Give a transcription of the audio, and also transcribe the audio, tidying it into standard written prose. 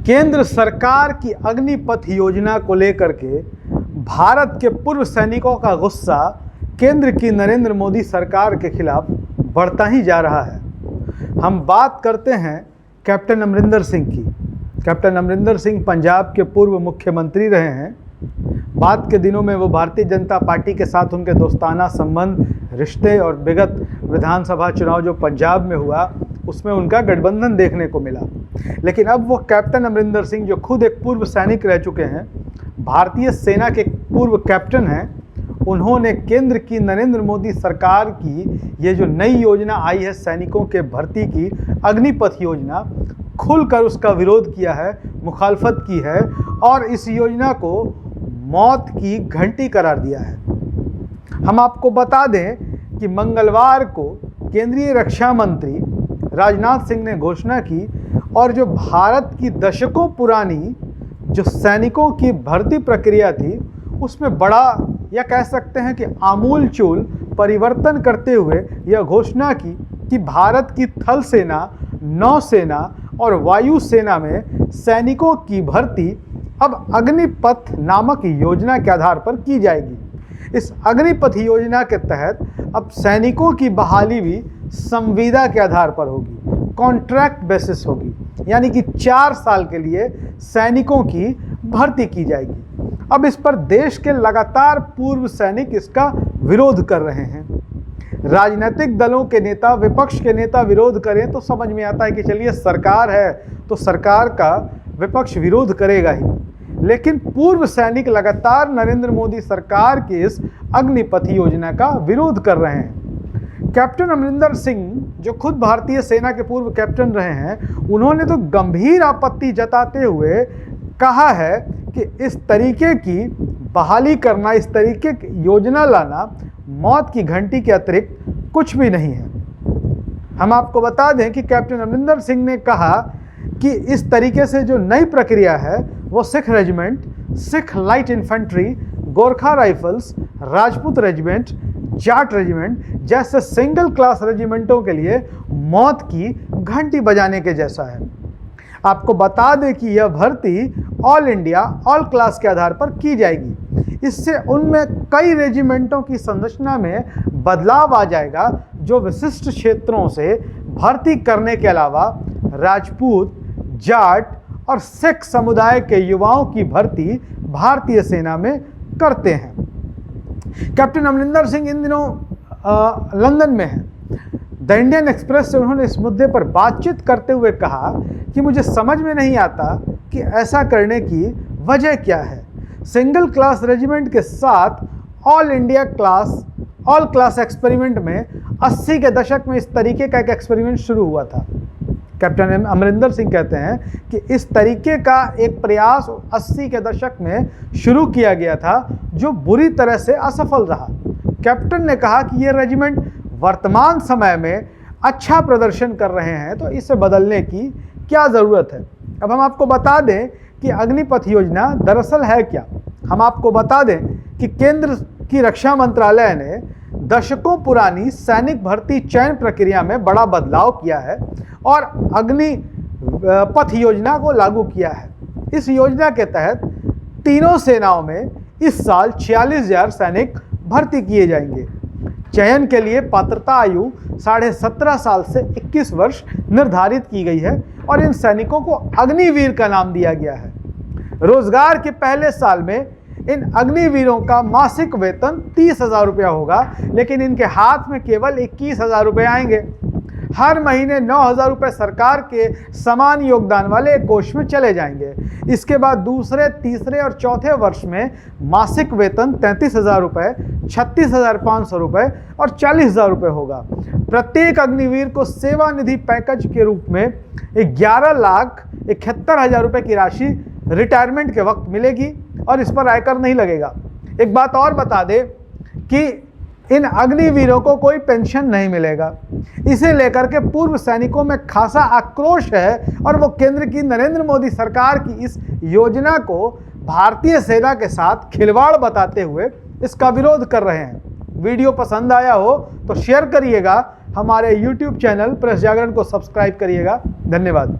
केंद्र सरकार की अग्निपथ योजना को लेकर के भारत के पूर्व सैनिकों का गुस्सा केंद्र की नरेंद्र मोदी सरकार के खिलाफ बढ़ता ही जा रहा है। हम बात करते हैं कैप्टन अमरिंदर सिंह की। कैप्टन अमरिंदर सिंह पंजाब के पूर्व मुख्यमंत्री रहे हैं। बाद के दिनों में वो भारतीय जनता पार्टी के साथ उनके दोस्ताना संबंध, रिश्ते और विगत विधानसभा चुनाव जो पंजाब में हुआ उसमें उनका गठबंधन देखने को मिला। लेकिन अब वो कैप्टन अमरिंदर सिंह जो खुद एक पूर्व सैनिक रह चुके हैं, भारतीय सेना के पूर्व कैप्टन हैं, उन्होंने केंद्र की नरेंद्र मोदी सरकार की ये जो नई योजना आई है सैनिकों के भर्ती की अग्निपथ योजना, खुलकर उसका विरोध किया है, मुखालफत की है और इस योजना को मौत की घंटी करार दिया है। हम आपको बता दें कि मंगलवार को केंद्रीय रक्षा मंत्री राजनाथ सिंह ने घोषणा की और जो भारत की दशकों पुरानी जो सैनिकों की भर्ती प्रक्रिया थी उसमें बड़ा या कह सकते हैं कि आमूल-चूल परिवर्तन करते हुए यह घोषणा की कि भारत की थल सेना, नौसेना और वायु सेना में सैनिकों की भर्ती अब अग्निपथ नामक योजना के आधार पर की जाएगी। इस अग्निपथ योजना के तहत अब सैनिकों की बहाली भी संविदा के आधार पर होगी, कॉन्ट्रैक्ट बेसिस होगी, यानी कि 4 साल के लिए सैनिकों की भर्ती की जाएगी। अब इस पर देश के लगातार पूर्व सैनिक इसका विरोध कर रहे हैं। राजनीतिक दलों के नेता, विपक्ष के नेता विरोध करें तो समझ में आता है कि चलिए सरकार है तो सरकार का विपक्ष विरोध करेगा ही, लेकिन पूर्व सैनिक लगातार नरेंद्र मोदी सरकार की इस अग्निपथ योजना का विरोध कर रहे हैं। कैप्टन अमरिंदर सिंह जो खुद भारतीय सेना के पूर्व कैप्टन रहे हैं, उन्होंने तो गंभीर आपत्ति जताते हुए कहा है कि इस तरीके की बहाली करना, इस तरीके की योजना लाना मौत की घंटी के अतिरिक्त कुछ भी नहीं है। हम आपको बता दें कि कैप्टन अमरिंदर सिंह ने कहा कि इस तरीके से जो नई प्रक्रिया है वो Sikh regiment, Sikh light infantry, Gorkha rifles, Rajput regiment, Jat regiment जैसे सिंगल क्लास रेजिमेंटों के लिए मौत की घंटी बजाने के जैसा है। आपको बता दें कि यह भर्ती ऑल इंडिया, ऑल क्लास के आधार पर की जाएगी। इससे उनमें कई रेजिमेंटों की संरचना में बदलाव आ जाएगा जो विशिष्ट क्षेत्रों से भर्ती करने के अलावा राजपूत, जाट और सिख समुदाय के युवाओं की भर्ती भारतीय सेना में करते हैं। कैप्टन अमरिंदर सिंह इन दिनों लंदन में हैं। द इंडियन एक्सप्रेस से उन्होंने इस मुद्दे पर बातचीत करते हुए कहा कि मुझे समझ में नहीं आता कि ऐसा करने की वजह क्या है। सिंगल क्लास रेजिमेंट के साथ all India class, all class experiment में 80 के दशक में इस तरीके का एक एक्सपेरिमेंट शुरू हुआ था। कैप्टन अमरिंदर सिंह कहते हैं कि इस तरीके का एक प्रयास 80 के दशक में शुरू किया गया था जो बुरी तरह से असफल रहा। कैप्टन ने कहा कि ये रेजिमेंट वर्तमान समय में अच्छा प्रदर्शन कर रहे हैं तो इसे बदलने की क्या ज़रूरत है। अब हम आपको बता दें कि अग्निपथ योजना दरअसल है क्या। हम आपको बता दें कि केंद्र की रक्षा मंत्रालय ने दशकों पुरानी सैनिक भर्ती चयन प्रक्रिया में बड़ा बदलाव किया है और अग्निपथ योजना को लागू किया है। इस योजना के तहत तीनों सेनाओं में इस साल 46,000 सैनिक भर्ती किए जाएंगे। चयन के लिए पात्रता आयु 17.5 साल से 21 वर्ष निर्धारित की गई है और इन सैनिकों को अग्निवीर का नाम दिया गया है। रोजगार के पहले साल में इन अग्निवीरों का मासिक वेतन 30,000 रुपया होगा, लेकिन इनके हाथ में केवल 21,000 रुपये आएंगे। हर महीने 9,000 रुपये सरकार के समान योगदान वाले एक कोष में चले जाएंगे। इसके बाद दूसरे, तीसरे और चौथे वर्ष में मासिक वेतन 33,000 रुपये, 36,500 रुपये और 40,000 रुपये होगा। प्रत्येक अग्निवीर को सेवानिधि पैकेज के रूप में 11,71,000 रुपये की राशि रिटायरमेंट के वक्त मिलेगी और इस पर आयकर नहीं लगेगा। एक बात और बता दें कि इन अग्निवीरों को कोई पेंशन नहीं मिलेगा। इसे लेकर के पूर्व सैनिकों में खासा आक्रोश है और वो केंद्र की नरेंद्र मोदी सरकार की इस योजना को भारतीय सेना के साथ खिलवाड़ बताते हुए इसका विरोध कर रहे हैं। वीडियो पसंद आया हो तो शेयर करिएगा, हमारे YouTube चैनल प्रेस जागरण को सब्सक्राइब करिएगा। धन्यवाद।